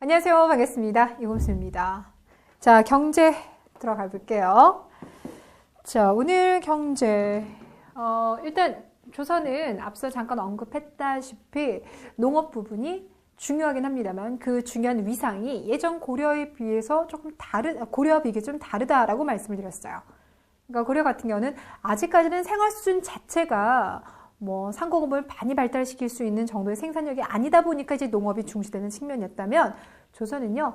안녕하세요. 반갑습니다. 이금수입니다. 자, 경제 들어가 볼게요. 자, 오늘 경제. 일단 조선은 앞서 잠깐 언급했다시피 농업 부분이 중요하긴 합니다만 그 중요한 위상이 예전 고려에 비해서 고려와 비교해 좀 다르다라고 말씀을 드렸어요. 그러니까 고려 같은 경우는 아직까지는 생활 수준 자체가 상공업을 많이 발달시킬 수 있는 정도의 생산력이 아니다 보니까 이제 농업이 중시되는 측면이었다면 조선은요,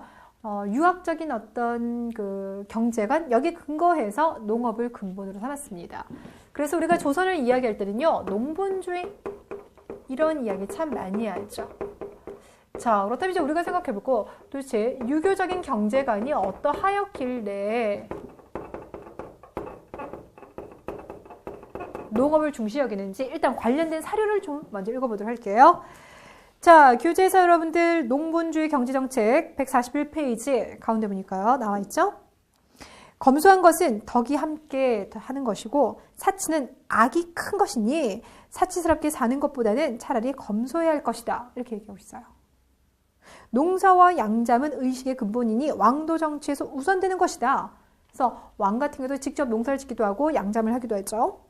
유학적인 어떤 그 경제관 여기 근거해서 농업을 근본으로 삼았습니다. 그래서 우리가 조선을 이야기할 때는요, 농본주의 이런 이야기 참 많이 하죠. 자, 그렇다면 이제 우리가 생각해보고 도대체 유교적인 경제관이 어떠하였길래 농업을 중시 여기는지 일단 관련된 사료를 좀 먼저 읽어보도록 할게요. 자, 교재에서 여러분들 농본주의 경제정책 141페이지 가운데 보니까요. 나와 있죠? 검소한 것은 덕이 함께 하는 것이고 사치는 악이 큰 것이니 사치스럽게 사는 것보다는 차라리 검소해야 할 것이다. 이렇게 얘기하고 있어요. 농사와 양잠은 의식의 근본이니 왕도 정치에서 우선되는 것이다. 그래서 왕 같은 경우도 직접 농사를 짓기도 하고 양잠을 하기도 했죠.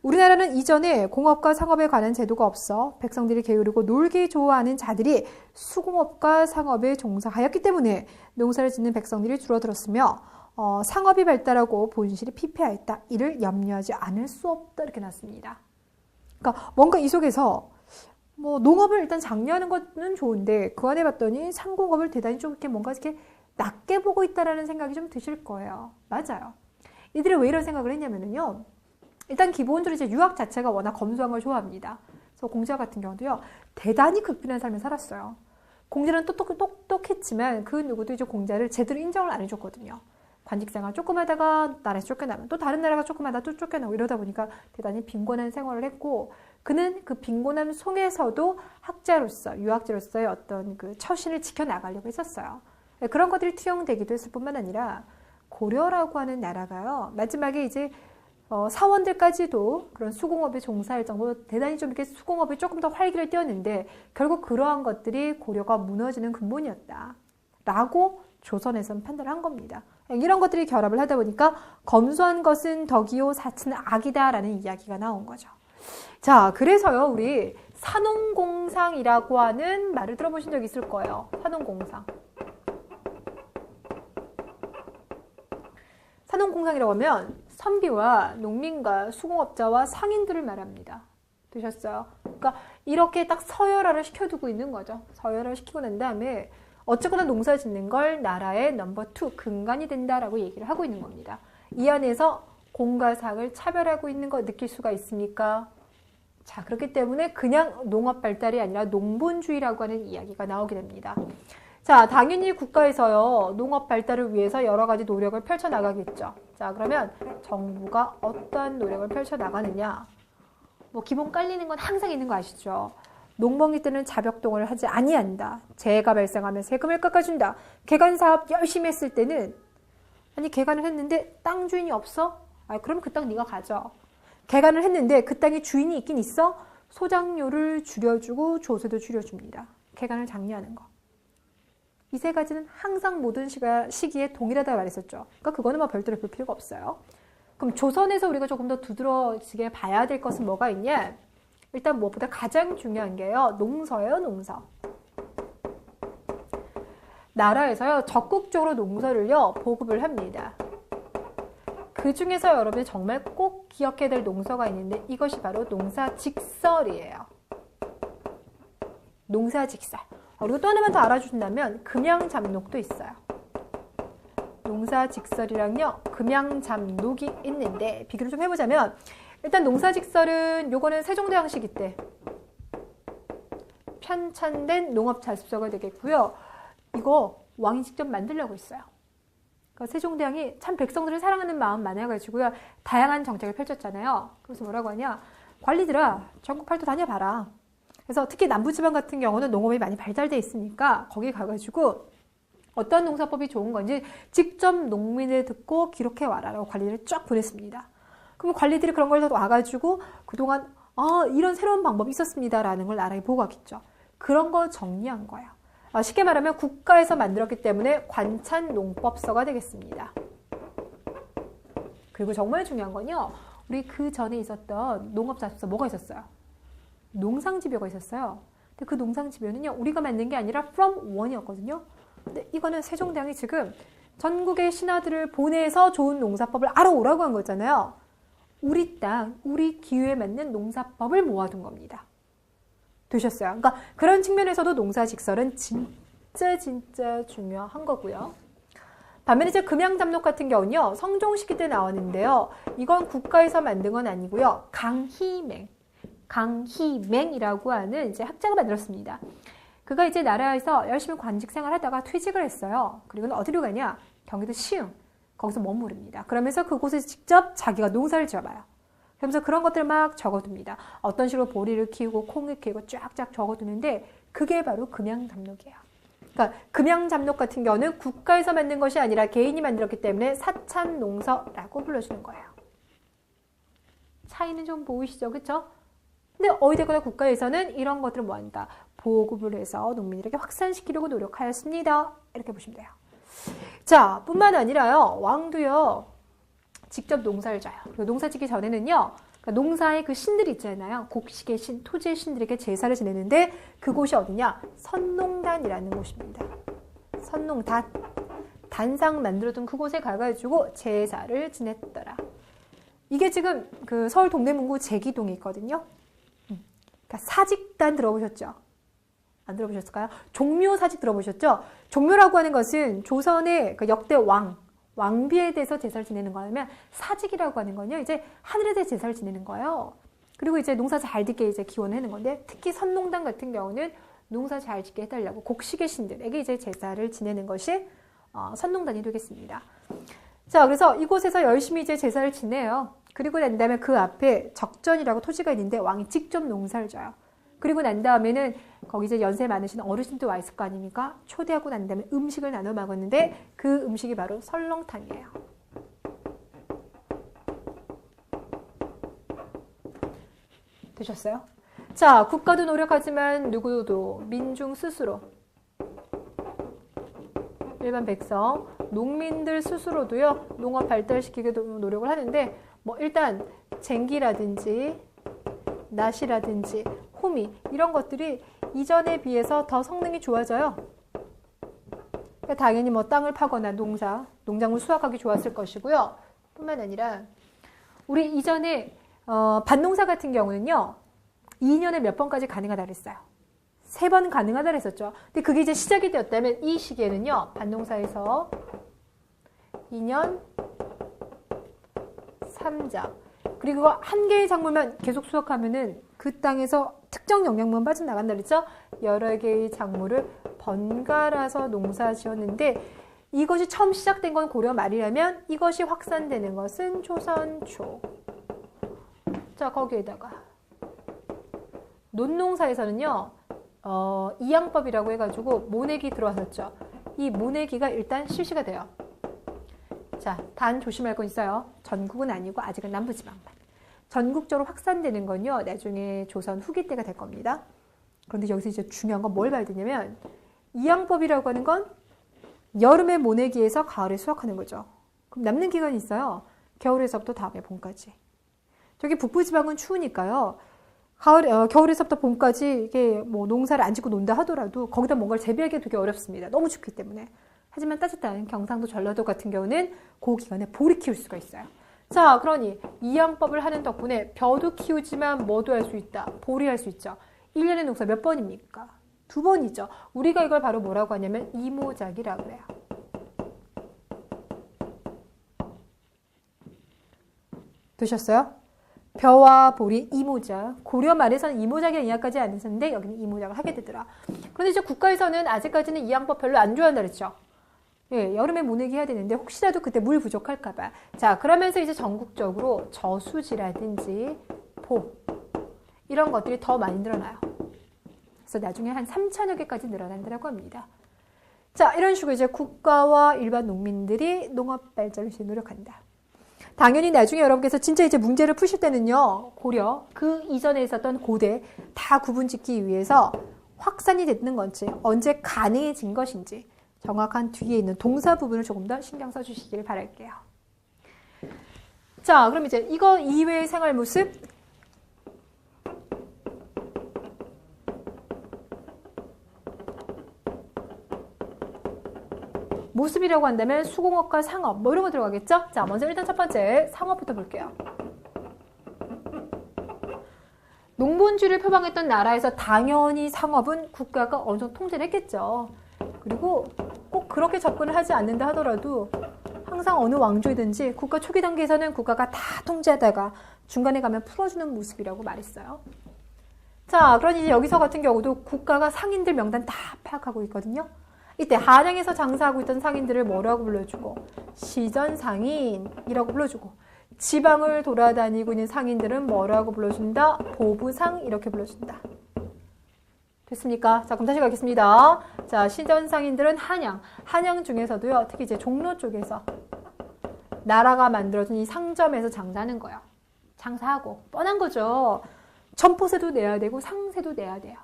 우리나라는 이전에 공업과 상업에 관한 제도가 없어 백성들이 게으르고 놀기 좋아하는 자들이 수공업과 상업에 종사하였기 때문에 농사를 짓는 백성들이 줄어들었으며 상업이 발달하고 본실이 피폐하였다. 이를 염려하지 않을 수 없다. 이렇게 놨습니다. 그러니까 뭔가 이 속에서 농업을 일단 장려하는 것은 좋은데 그 안에 봤더니 상공업을 대단히 좀 이렇게 뭔가 이렇게 낮게 보고 있다라는 생각이 좀 드실 거예요. 맞아요. 이들이 왜 이런 생각을 했냐면요. 일단 기본적으로 이제 유학 자체가 워낙 검소한 걸 좋아합니다. 그래서 공자 같은 경우도요, 대단히 극빈한 삶을 살았어요. 공자는 똑똑했지만 그 누구도 이제 공자를 제대로 인정을 안 해줬거든요. 관직생활 조금 하다가 나라에서 쫓겨나면 또 다른 나라가 조금 하다 또 쫓겨나고 이러다 보니까 대단히 빈곤한 생활을 했고 그는 그 빈곤함 속에서도 학자로서, 유학자로서의 어떤 그 처신을 지켜나가려고 했었어요. 그런 것들이 투영되기도 했을 뿐만 아니라 고려라고 하는 나라가요, 마지막에 이제 사원들까지도 그런 수공업에 종사할 정도로 대단히 좀 이렇게 수공업에 조금 더 활기를 띄웠는데 결국 그러한 것들이 고려가 무너지는 근본이었다. 라고 조선에서는 판단을 한 겁니다. 이런 것들이 결합을 하다 보니까 검소한 것은 덕이요 사치는 악이다 라는 이야기가 나온 거죠. 자, 그래서요, 우리 산농공상이라고 하는 말을 들어보신 적 있을 거예요. 산농공상. 산농공상이라고 하면 선비와 농민과 수공업자와 상인들을 말합니다. 되셨어요? 그러니까 이렇게 딱 서열화를 시켜두고 있는 거죠. 서열화를 시키고 난 다음에 어쨌거나 농사 짓는 걸 나라의 넘버 2 근간이 된다라고 얘기를 하고 있는 겁니다. 이 안에서 공과 상을 차별하고 있는 거 느낄 수가 있습니까? 자, 그렇기 때문에 그냥 농업 발달이 아니라 농본주의라고 하는 이야기가 나오게 됩니다. 자, 당연히 국가에서요, 농업 발달을 위해서 여러 가지 노력을 펼쳐나가겠죠. 자, 그러면 정부가 어떠한 노력을 펼쳐나가느냐? 기본 깔리는 건 항상 있는 거 아시죠? 농번기 때는 자벽동을 하지 아니한다. 재해가 발생하면 세금을 깎아준다. 개간 사업 열심히 했을 때는 개간을 했는데 땅 주인이 없어? 그럼 그 땅 네가 가져. 개간을 했는데 그 땅에 주인이 있긴 있어? 소장료를 줄여주고 조세도 줄여줍니다. 개간을 장려하는 거. 이 세 가지는 항상 모든 시기에 동일하다고 말했었죠. 그러니까 그거는 별도로 볼 필요가 없어요. 그럼 조선에서 우리가 조금 더 두드러지게 봐야 될 것은 뭐가 있냐? 일단 무엇보다 가장 중요한 게요, 농서예요, 농서. 나라에서요, 적극적으로 농서를요, 보급을 합니다. 그 중에서 여러분이 정말 꼭 기억해야 될 농서가 있는데 이것이 바로 농사직설이에요. 농사직설. 그리고 또 하나만 더 알아주신다면 금양잡록도 있어요. 농사직설이랑요, 금양잡록이 있는데 비교를 좀 해보자면 일단 농사직설은 요거는 세종대왕 시기 때 편찬된 농업자습서가 되겠고요. 이거 왕이 직접 만들려고 했어요. 그러니까 세종대왕이 참 백성들을 사랑하는 마음 많아가지고요, 다양한 정책을 펼쳤잖아요. 그래서 뭐라고 하냐, 관리들아 전국 팔도 다녀봐라. 그래서 특히 남부지방 같은 경우는 농업이 많이 발달돼 있으니까 거기 가가지고 어떤 농사법이 좋은 건지 직접 농민을 듣고 기록해와라 라고 관리를 쫙 보냈습니다. 그럼 관리들이 그런 걸 와가지고 그동안 이런 새로운 방법이 있었습니다 라는 걸 나라에 보고하겠죠. 그런 거 정리한 거예요. 쉽게 말하면 국가에서 만들었기 때문에 관찬농법서가 되겠습니다. 그리고 정말 중요한 건요. 우리 그 전에 있었던 농업자습서 뭐가 있었어요? 농상지표가 있었어요. 근데 그 농상지표는요. 우리가 만든 게 아니라 from one이었거든요. 근데 이거는 세종대왕이 지금 전국의 신하들을 보내서 좋은 농사법을 알아오라고 한 거잖아요. 우리 땅, 우리 기후에 맞는 농사법을 모아둔 겁니다. 되셨어요? 그러니까 그런 측면에서도 농사직설은 진짜 중요한 거고요. 반면에 이제 금양잡록 같은 경우는요. 성종시기 때 나왔는데요. 이건 국가에서 만든 건 아니고요. 강희맹이라고 하는 이제 학자가 만들었습니다. 그가 이제 나라에서 열심히 관직 생활하다가 퇴직을 했어요. 그리고 어디로 가냐? 경기도 시흥. 거기서 머무릅니다. 그러면서 그곳에서 직접 자기가 농사를 지어봐요. 그러면서 그런 것들을 막 적어둡니다. 어떤 식으로 보리를 키우고 콩을 키우고 쫙쫙 적어두는데 그게 바로 금양잡록이에요. 그러니까 금양잡록 같은 경우는 국가에서 만든 것이 아니라 개인이 만들었기 때문에 사찬농서라고 불러주는 거예요. 차이는 좀 보이시죠? 그렇죠? 근데 어디되거나 국가에서는 이런 것들을 뭐한다? 보급을 해서 농민들에게 확산시키려고 노력하였습니다. 이렇게 보시면 돼요. 자, 뿐만 아니라요. 왕도요. 직접 농사를 져요. 그리고 농사 짓기 전에는요. 그러니까 농사의 그 신들이 있잖아요. 곡식의 신, 토지의 신들에게 제사를 지내는데 그곳이 어디냐? 선농단이라는 곳입니다. 선농단. 단상 만들어둔 그곳에 가가지고 제사를 지냈더라. 이게 지금 그 서울 동대문구 제기동에 있거든요. 그러니까 사직단 들어보셨죠? 안 들어보셨을까요? 종묘 사직 들어보셨죠? 종묘라고 하는 것은 조선의 그 역대 왕비에 대해서 제사를 지내는 거라면 사직이라고 하는 건요, 이제 하늘에 대해 제사를 지내는 거예요. 그리고 이제 농사 잘 짓게 이제 기원하는 건데, 특히 선농단 같은 경우는 농사 잘 짓게 해달라고 곡식의 신들에게 이제 제사를 지내는 것이 선농단이 되겠습니다. 자, 그래서 이곳에서 열심히 이제 제사를 지내요. 그리고 난 다음에 그 앞에 적전이라고 토지가 있는데 왕이 직접 농사를 져요. 그리고 난 다음에는 거기 이제 연세 많으신 어르신도 와 있을 거 아닙니까? 초대하고 난 다음에 음식을 나눠 먹었는데 그 음식이 바로 설렁탕이에요. 되셨어요? 자, 국가도 노력하지만 누구도 민중 스스로 일반 백성, 농민들 스스로도요. 농업 발달시키기 노력을 하는데 뭐 일단 쟁기라든지 낫이라든지 호미 이런 것들이 이전에 비해서 더 성능이 좋아져요. 그러니까 당연히 뭐 땅을 파거나 농작물 수확하기 좋았을 것이고요. 뿐만 아니라 우리 이전에 밭농사 같은 경우는요. 2년에 몇 번까지 가능하다 그랬어요. 3번 가능하다 그랬었죠. 근데 그게 이제 시작이 되었다면 이 시기에는요. 밭농사에서 2년 3작 그리고 한 개의 작물만 계속 수확하면은 그 땅에서 특정 영양분 빠져나간다 그랬죠? 여러 개의 작물을 번갈아서 농사 지었는데 이것이 처음 시작된 건 고려 말이라면 이것이 확산되는 것은 조선 초. 자, 거기에다가 논농사에서는요. 이양법이라고 해가지고 모내기 들어왔었죠. 이 모내기가 일단 실시가 돼요. 자, 단 조심할 건 있어요. 전국은 아니고 아직은 남부지방만. 전국적으로 확산되는 건요. 나중에 조선 후기 때가 될 겁니다. 그런데 여기서 이제 중요한 건 뭘 봐야 되냐면 이양법이라고 하는 건 여름에 모내기에서 가을에 수확하는 거죠. 그럼 남는 기간이 있어요. 겨울에서부터 다음에 봄까지. 저기 북부지방은 추우니까요. 겨울에서부터 봄까지 이게 뭐 농사를 안 짓고 논다 하더라도 거기다 뭔가를 재배하기 되게 어렵습니다. 너무 춥기 때문에. 하지만 따뜻한 경상도, 전라도 같은 경우는 그 기간에 보리 키울 수가 있어요. 자, 그러니 이양법을 하는 덕분에 벼도 키우지만 뭐도 할 수 있다. 보리 할 수 있죠. 1년의 농사 몇 번입니까? 2번이죠. 우리가 이걸 바로 뭐라고 하냐면 이모작이라고 해요. 되셨어요? 벼와 보리, 이모작. 고려 말에서는 이모작이라는 이야기까지 안 했었는데 여기는 이모작을 하게 되더라. 그런데 이제 국가에서는 아직까지는 이양법 별로 안 좋아한다 그랬죠. 예, 여름에 모내기 해야 되는데 혹시라도 그때 물 부족할까봐. 자, 그러면서 이제 전국적으로 저수지라든지 보 이런 것들이 더 많이 늘어나요. 그래서 나중에 한 3,000여 개까지 늘어난다고 합니다. 자, 이런 식으로 이제 국가와 일반 농민들이 농업 발전을 위해 노력한다. 당연히 나중에 여러분께서 진짜 이제 문제를 푸실 때는요, 고려, 그 이전에 있었던 고대 다 구분 짓기 위해서 확산이 됐는 건지, 언제 가능해진 것인지 정확한 뒤에 있는 동사 부분을 조금 더 신경 써주시길 바랄게요. 자, 그럼 이제 이거 이외의 생활 모습. 모습이라고 한다면 수공업과 상업 뭐 이런 거 들어가겠죠? 자, 먼저 일단 첫 번째 상업부터 볼게요. 농본주의를 표방했던 나라에서 당연히 상업은 국가가 어느 정도 통제를 했겠죠. 그리고 꼭 그렇게 접근을 하지 않는다 하더라도 항상 어느 왕조이든지 국가 초기 단계에서는 국가가 다 통제하다가 중간에 가면 풀어주는 모습이라고 말했어요. 자, 그러니 이제 여기서 같은 경우도 국가가 상인들 명단 다 파악하고 있거든요. 이때 한양에서 장사하고 있던 상인들을 뭐라고 불러주고 시전상인이라고 불러주고 지방을 돌아다니고 있는 상인들은 뭐라고 불러준다? 보부상 이렇게 불러준다. 됐습니까? 자, 그럼 다시 가겠습니다. 자, 시전상인들은 한양 중에서도요, 특히 이제 종로 쪽에서 나라가 만들어준 이 상점에서 장사하는 거예요. 장사하고 뻔한 거죠. 점포세도 내야 되고 상세도 내야 돼요.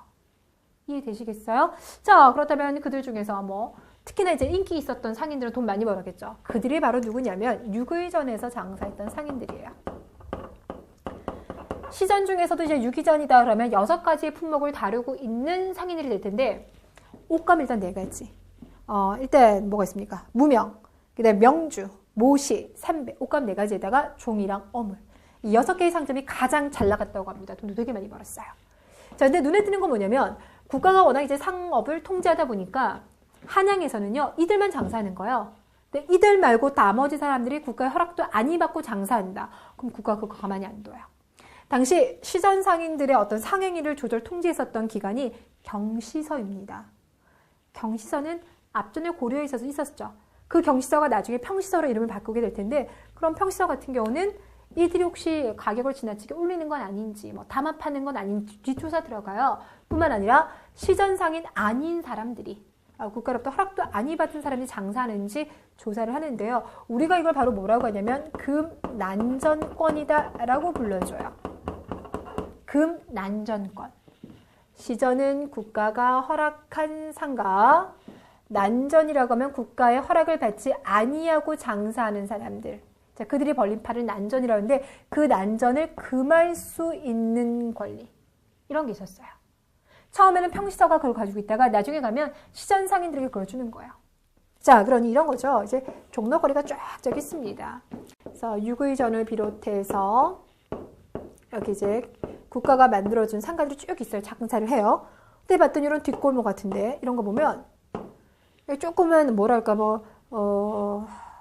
이해되시겠어요? 자, 그렇다면 그들 중에서 뭐 특히나 이제 인기 있었던 상인들은 돈 많이 벌었겠죠. 그들이 바로 누구냐면 육의전에서 장사했던 상인들이에요. 시전 중에서도 이제 육의전이다 그러면 6가지의 품목을 다루고 있는 상인들이 될 텐데 옷감 일단 4가지. 일단 뭐가 있습니까? 무명, 그다음에 명주, 모시, 삼배, 옷감 4가지에다가 종이랑 어물. 이 6개의 상점이 가장 잘 나갔다고 합니다. 돈도 되게 많이 벌었어요. 자, 근데 눈에 띄는 건 뭐냐면 국가가 워낙 이제 상업을 통제하다 보니까 한양에서는요, 이들만 장사하는 거예요. 근데 이들 말고 나머지 사람들이 국가의 허락도 안 받고 장사한다. 그럼 국가가 그거 가만히 안 둬요. 당시 시전 상인들의 어떤 상행위를 조절 통제했었던 기관이 경시서입니다. 경시서는 앞전에 고려에 있었죠. 그 경시서가 나중에 평시서로 이름을 바꾸게 될 텐데, 그럼 평시서 같은 경우는 이들이 혹시 가격을 지나치게 올리는 건 아닌지, 뭐 담합하는 건 아닌지 뒷조사 들어가요. 뿐만 아니라 시전상인 아닌 사람들이 국가로부터 허락도 안 받은 사람이 장사하는지 조사를 하는데요. 우리가 이걸 바로 뭐라고 하냐면 금난전권이다 라고 불러줘요. 금난전권. 시전은 국가가 허락한 상가, 난전이라고 하면 국가의 허락을 받지 아니하고 장사하는 사람들. 자, 그들이 벌린 팔을 난전이라고 하는데 그 난전을 금할 수 있는 권리. 이런 게 있었어요. 처음에는 평시서가 그걸 가지고 있다가 나중에 가면 시전 상인들에게 그걸 주는 거예요. 자, 그러니 이런 거죠. 이제 종로거리가 쫙쫙 있습니다. 그래서 육의전을 비롯해서 이렇게 이제 국가가 만들어준 상가들이 쭉 있어요. 장사를 해요. 근데 봤더니 이런 뒷골목 같은데 이런 거 보면 조금은 뭐랄까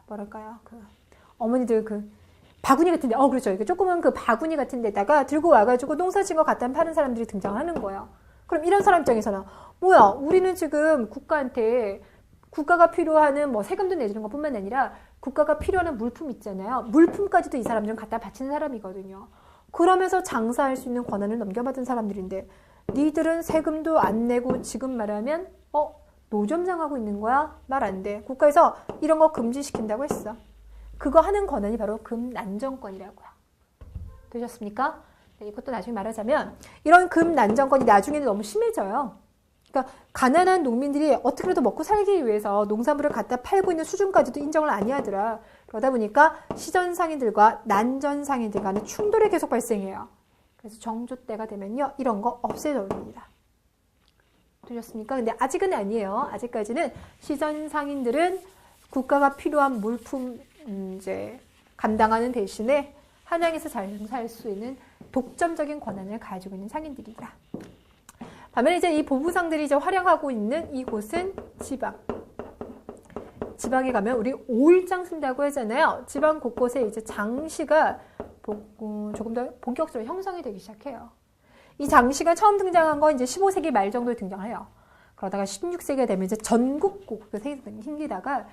뭐랄까요? 어머니들 바구니 같은데, 그렇죠. 조금은 바구니 같은 데다가 들고 와가지고 농사 지은 거 갖다 파는 사람들이 등장하는 거예요. 그럼 이런 사람 입장에서는, 뭐야, 우리는 지금 국가가 필요하는 뭐 세금도 내주는 것 뿐만 아니라 국가가 필요한 물품 있잖아요. 물품까지도 이 사람들은 갖다 바치는 사람이거든요. 그러면서 장사할 수 있는 권한을 넘겨받은 사람들인데, 니들은 세금도 안 내고 지금 말하면, 노점장하고 있는 거야? 말 안 돼. 국가에서 이런 거 금지시킨다고 했어. 그거 하는 권한이 바로 금난전권이라고요. 되셨습니까? 네, 이것도 나중에 말하자면 이런 금난전권이 나중에는 너무 심해져요. 그러니까 가난한 농민들이 어떻게라도 먹고 살기 위해서 농산물을 갖다 팔고 있는 수준까지도 인정을 안 하더라. 그러다 보니까 시전상인들과 난전상인들 간의 충돌이 계속 발생해요. 그래서 정조 때가 되면요, 이런 거 없애져버립니다. 되셨습니까? 근데 아직은 아니에요. 아직까지는 시전상인들은 국가가 필요한 물품 이제 감당하는 대신에 한양에서 장사할 수 있는 독점적인 권한을 가지고 있는 상인들이다. 반면에 이제 이 보부상들이 이제 활약하고 있는 이곳은 지방. 지방에 가면 우리 5일장 쓴다고 하잖아요. 지방 곳곳에 이제 장시가 조금 더 본격적으로 형성이 되기 시작해요. 이 장시가 처음 등장한 건 이제 15세기 말 정도에 등장해요. 그러다가 16세기가 되면 이제 전국 곳곳에 생기다가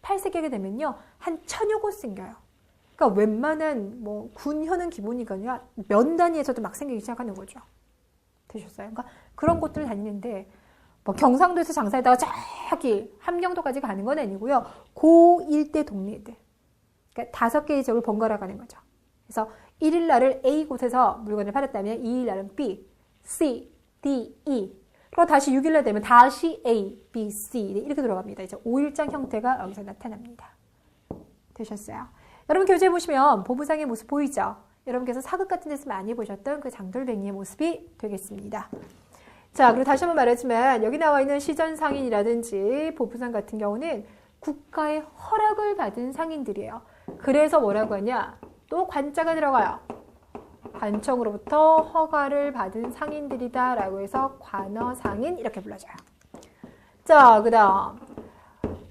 18세기가 되면요, 한 1000여 곳 생겨요. 그러니까 웬만한 뭐 군현은 기본이거든요. 면 단위에서도 막 생기기 시작하는 거죠. 되셨어요? 그러니까 그런 곳들을 다니는데 뭐 경상도에서 장사하다가 저기 함경도까지 가는 건 아니고요. 그 일대 동네들. 그러니까 5개의 지역을 번갈아 가는 거죠. 그래서 1일 날을 A 곳에서 물건을 팔았다면 2일 날은 B, C, D, E. 그리고 다시 6일날 되면 다시 A, B, C 이렇게 들어갑니다. 이제 5일장 형태가 여기서 나타납니다. 되셨어요? 여러분 교재 보시면 보부상의 모습 보이죠? 여러분께서 사극 같은 데서 많이 보셨던 그 장돌뱅이의 모습이 되겠습니다. 자, 그리고 다시 한번 말하지만 여기 나와 있는 시전상인이라든지 보부상 같은 경우는 국가의 허락을 받은 상인들이에요. 그래서 뭐라고 하냐? 또 관자가 들어가요. 관청으로부터 허가를 받은 상인들이다 라고 해서 관어상인 이렇게 불러줘요. 자, 그 다음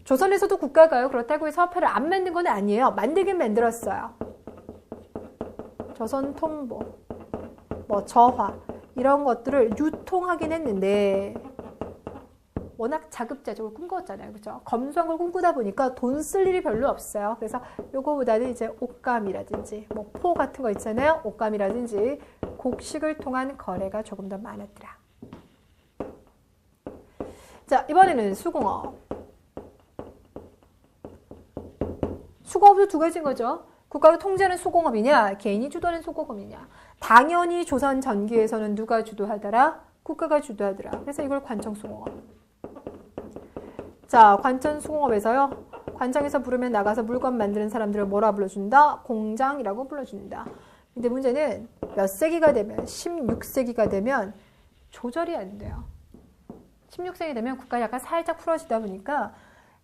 조선에서도 국가가요. 그렇다고 해서 화폐를 안 만든 건 아니에요. 만들긴 만들었어요. 조선 통보, 뭐 저화 이런 것들을 유통하긴 했는데 워낙 자급자족을 꿈꿨잖아요. 그죠? 검소한 걸 꿈꾸다 보니까 돈 쓸 일이 별로 없어요. 그래서 요거보다는 이제 옷감이라든지 뭐 포 같은 거 있잖아요. 옷감이라든지 곡식을 통한 거래가 조금 더 많았더라. 자, 이번에는 수공업. 수공업도 두 가지인 거죠. 국가가 통제하는 수공업이냐, 개인이 주도하는 수공업이냐. 당연히 조선 전기에서는 누가 주도하더라? 국가가 주도하더라. 그래서 이걸 관청수공업. 자, 관청수공업에서요. 관청에서 부르면 나가서 물건 만드는 사람들을 뭐라 불러준다? 공장이라고 불러준다. 근데 문제는 몇 세기가 되면, 16세기가 되면 조절이 안 돼요. 16세기 되면 국가 약간 살짝 풀어지다 보니까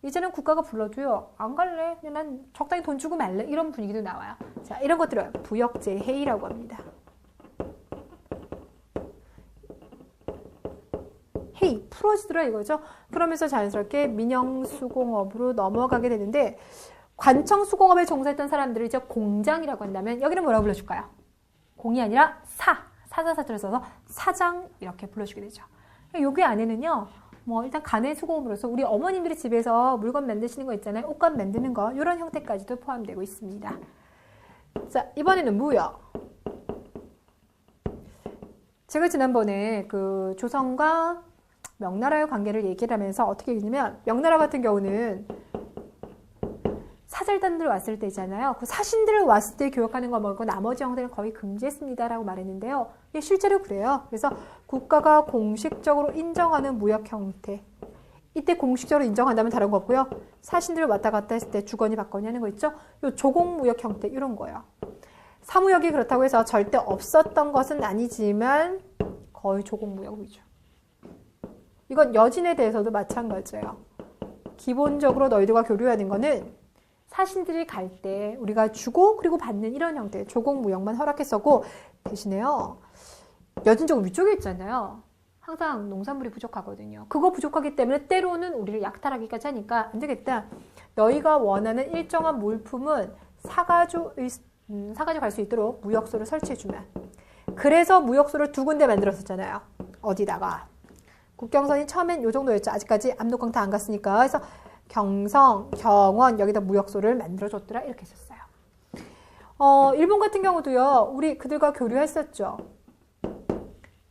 이제는 국가가 불러도요. 안 갈래. 그냥 난 적당히 돈 주고 말래. 이런 분위기도 나와요. 자, 이런 것들을 부역제해이라고 합니다. 헤이, 풀어지더라 이거죠. 그러면서 자연스럽게 민영수공업으로 넘어가게 되는데 관청수공업에 종사했던 사람들을 이제 공장이라고 한다면 여기는 뭐라고 불러줄까요? 공이 아니라 사자사자를 써서 사장 이렇게 불러주게 되죠. 여기 안에는요. 뭐 일단 간의 수공업으로서 우리 어머님들이 집에서 물건 만드시는 거 있잖아요. 옷감 만드는 거 이런 형태까지도 포함되고 있습니다. 자, 이번에는 무역. 제가 지난번에 그 조선과 명나라의 관계를 얘기를 하면서 어떻게 얘기냐면 명나라 같은 경우는 사절단들 왔을 때잖아요. 그 사신들을 왔을 때 교역하는 거 말고 나머지 형태는 거의 금지했습니다라고 말했는데요. 이게 실제로 그래요. 그래서 국가가 공식적으로 인정하는 무역 형태. 이때 공식적으로 인정한다면 다른 거 없고요. 사신들 왔다 갔다 했을 때 주거니 받거니 하는 거 있죠. 요 조공무역 형태 이런 거예요. 사무역이 그렇다고 해서 절대 없었던 것은 아니지만 거의 조공무역 위주. 이건 여진에 대해서도 마찬가지예요. 기본적으로 너희들과 교류하는 거는 사신들이 갈 때 우리가 주고 그리고 받는 이런 형태의 조공무역만 허락했었고 대신에요. 여진 쪽 위쪽에 있잖아요. 항상 농산물이 부족하거든요. 그거 부족하기 때문에 때로는 우리를 약탈하기까지 하니까 안 되겠다. 너희가 원하는 일정한 물품은 사가지고 갈 수 있도록 무역소를 설치해주면. 그래서 무역소를 두 군데 만들었었잖아요. 어디다가. 국경선이 처음엔 요 정도였죠. 아직까지 압록강 다 안 갔으니까. 그래서 경성, 경원 여기다 무역소를 만들어줬더라 이렇게 했었어요. 일본 같은 경우도요. 우리 그들과 교류했었죠.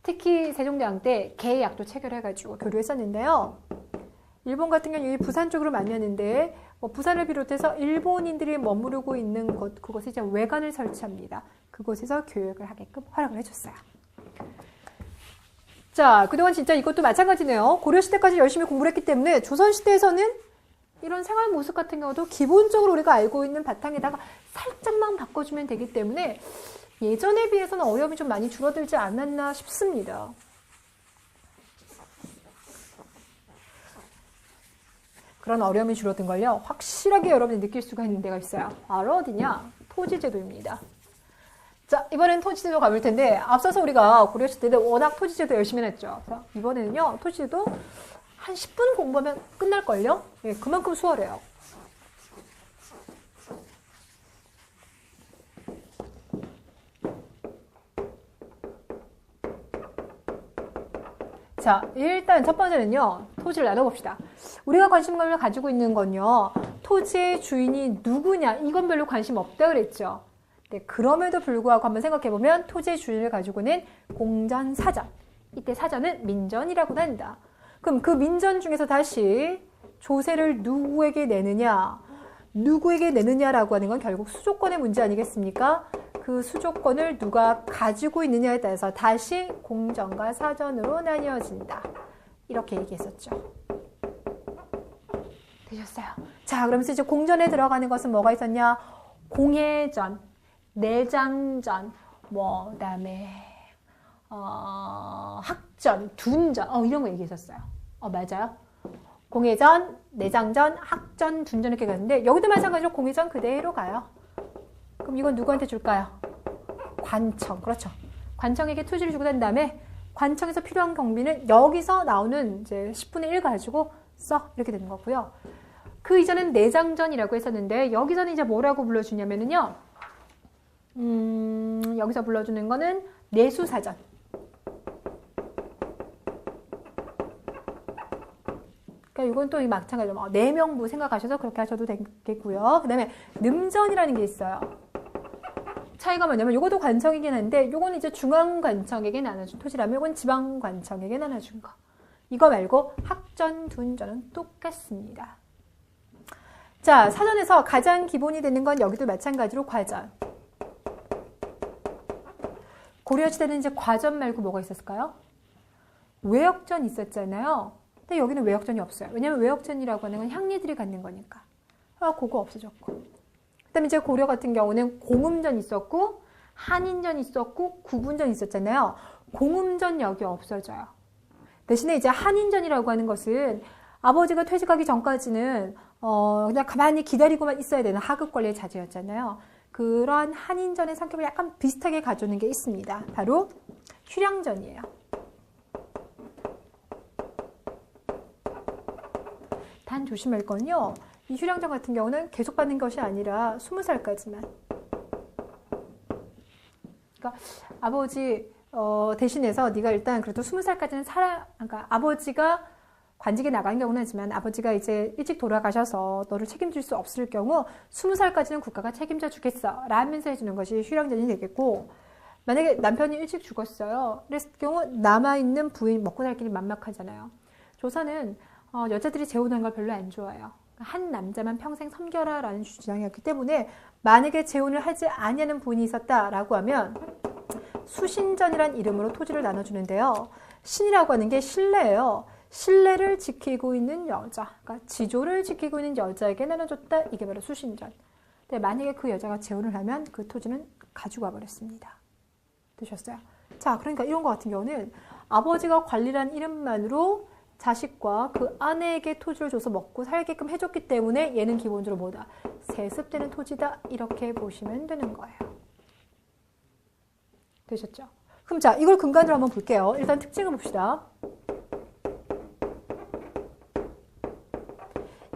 특히 세종대왕 때 계약도 체결해가지고 교류했었는데요. 일본 같은 경우는 부산 쪽으로 많이 왔는데 부산을 비롯해서 일본인들이 머무르고 있는 곳 그곳에 이제 외관을 설치합니다. 그곳에서 교육을 하게끔 허락을 해줬어요. 자, 그동안 진짜 이것도 마찬가지네요. 고려시대까지 열심히 공부를 했기 때문에 조선시대에서는 이런 생활 모습 같은 경우도 기본적으로 우리가 알고 있는 바탕에다가 살짝만 바꿔주면 되기 때문에 예전에 비해서는 어려움이 좀 많이 줄어들지 않았나 싶습니다. 그런 어려움이 줄어든 걸요. 확실하게 여러분이 느낄 수가 있는 데가 있어요. 바로 어디냐? 토지제도입니다. 자, 이번엔 토지제도 가볼 텐데 앞서서 우리가 고려시대 때 워낙 토지제도 열심히 했죠. 그래서 이번에는요. 토지제도 한 10분 공부하면 끝날걸요? 예, 그만큼 수월해요. 자, 일단 첫 번째는요. 토지를 나눠봅시다. 우리가 관심을 가지고 있는 건요. 토지의 주인이 누구냐 이건 별로 관심 없다 그랬죠. 네, 그럼에도 불구하고 한번 생각해보면 토지의 주인을 가지고는 공전, 사전. 이때 사전은 민전이라고 한다. 그럼 그 민전 중에서 다시 조세를 누구에게 내느냐, 누구에게 내느냐라고 하는 건 결국 수조권의 문제 아니겠습니까? 그 수조권을 누가 가지고 있느냐에 따라서 다시 공전과 사전으로 나뉘어진다. 이렇게 얘기했었죠. 되셨어요? 자, 그러면서 이제 공전에 들어가는 것은 뭐가 있었냐? 공회전, 내장전, 뭐 그다음에 학전, 둔전, 이런 거 얘기했었어요. 맞아요. 공회전, 내장전, 학전, 둔전 이렇게 가는데 여기도 마찬가지로 공회전 그대로 가요. 그럼 이건 누구한테 줄까요? 관청, 그렇죠. 관청에게 토지를 주고 난 다음에 관청에서 필요한 경비는 여기서 나오는 이제 10분의 1 가지고 써 이렇게 되는 거고요. 그 이전엔 내장전이라고 했었는데 여기서는 이제 뭐라고 불러주냐면은요. 여기서 불러주는 거는 내수사전. 그러니까 이건 또 마찬가지로 내명부 생각하셔서 그렇게 하셔도 되겠고요. 그 다음에 능전이라는 게 있어요. 차이가 뭐냐면 이것도 관청이긴 한데 이거는 이제 중앙관청에게 나눠준 토지라면 이건 지방관청에게 나눠준 거. 이거 말고 학전, 둔전은 똑같습니다. 자, 사전에서 가장 기본이 되는 건 여기도 마찬가지로 과전. 고려시대는 이제 과전 말고 뭐가 있었을까요? 외역전 있었잖아요. 근데 여기는 외역전이 없어요. 왜냐면 외역전이라고 하는 건 향리들이 갖는 거니까. 그거 없어졌고. 그 다음에 이제 고려 같은 경우는 공음전 있었고, 한인전 있었고, 구분전 있었잖아요. 공음전 여기 없어져요. 대신에 이제 한인전이라고 하는 것은 아버지가 퇴직하기 전까지는 그냥 가만히 기다리고만 있어야 되는 하급 관리의 자제였잖아요. 그런 한인전의 성격을 약간 비슷하게 가져오는 게 있습니다. 바로 휴량전이에요. 단 조심할 건요. 이 휴량전 같은 경우는 계속 받는 것이 아니라 20살까지만. 그러니까 아버지 대신해서 네가 일단 그래도 20살까지는 그러니까 아버지가 관직에 나간 경우는 하지만 아버지가 이제 일찍 돌아가셔서 너를 책임질 수 없을 경우 20살까지는 국가가 책임져 주겠어 라면서 해주는 것이 휴량전이 되겠고, 만약에 남편이 일찍 죽었어요. 그랬을 경우 남아있는 부인 먹고 살 길이 막막하잖아요. 조선은 여자들이 재혼하는 걸 별로 안 좋아해요. 한 남자만 평생 섬겨라 라는 주장이었기 때문에 만약에 재혼을 하지 아니하는 부인이 있었다라고 하면 수신전이란 이름으로 토지를 나눠주는데요. 신이라고 하는 게 신뢰예요. 신뢰를 지키고 있는 여자, 그러니까 지조를 지키고 있는 여자에게 나눠줬다. 이게 바로 수신전. 근데 만약에 그 여자가 재혼을 하면 그 토지는 가지고 와버렸습니다. 되셨어요? 자, 그러니까 이런 것 같은 경우는 아버지가 관리란 이름만으로 자식과 그 아내에게 토지를 줘서 먹고 살게끔 해줬기 때문에 얘는 기본적으로 뭐다? 세습되는 토지다. 이렇게 보시면 되는 거예요. 되셨죠? 그럼 자, 이걸 근간으로 한번 볼게요. 일단 특징을 봅시다.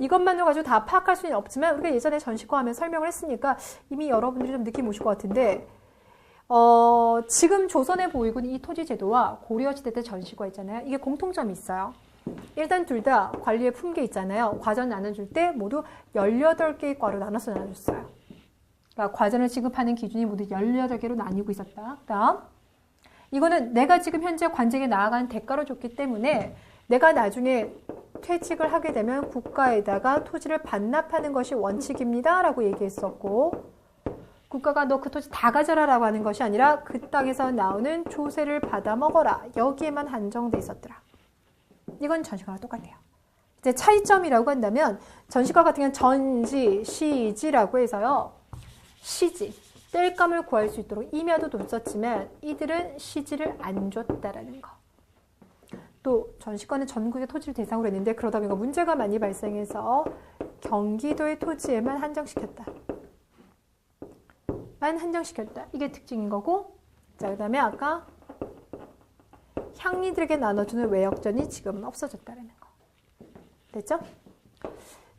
이것만으로 가지고 다 파악할 수는 없지만 우리가 예전에 전시과하면서 설명을 했으니까 이미 여러분들이 좀 느낌 오실 것 같은데, 지금 조선에 보이고 있는 이 토지제도와 고려시대 때 전시과 있잖아요. 이게 공통점이 있어요. 일단 둘 다 관리의 품계 있잖아요. 과전 나눠줄 때 모두 18개의 과로 나눠서 나눠줬어요. 그러니까 과전을 지급하는 기준이 모두 18개로 나뉘고 있었다. 그다음 이거는 내가 지금 현재 관직에 나아가는 대가로 줬기 때문에 내가 나중에 퇴직을 하게 되면 국가에다가 토지를 반납하는 것이 원칙입니다 라고 얘기했었고, 국가가 너 그 토지 다 가져라 라고 하는 것이 아니라 그 땅에서 나오는 조세를 받아 먹어라, 여기에만 한정돼 있었더라. 이건 전시과랑 똑같아요. 이제 차이점이라고 한다면 전시과 같은 경우는 전지, 시지라고 해서요. 시지, 땔감을 구할 수 있도록 임야도 뒀었지만 이들은 시지를 안 줬다라는 거. 또 전시과는 전국의 토지를 대상으로 했는데 그러다 보니까 문제가 많이 발생해서 경기도의 토지에만 한정시켰다. 이게 특징인 거고, 자, 그 다음에 아까 향리들에게 나눠주는 외역전이 지금은 없어졌다는 거. 됐죠?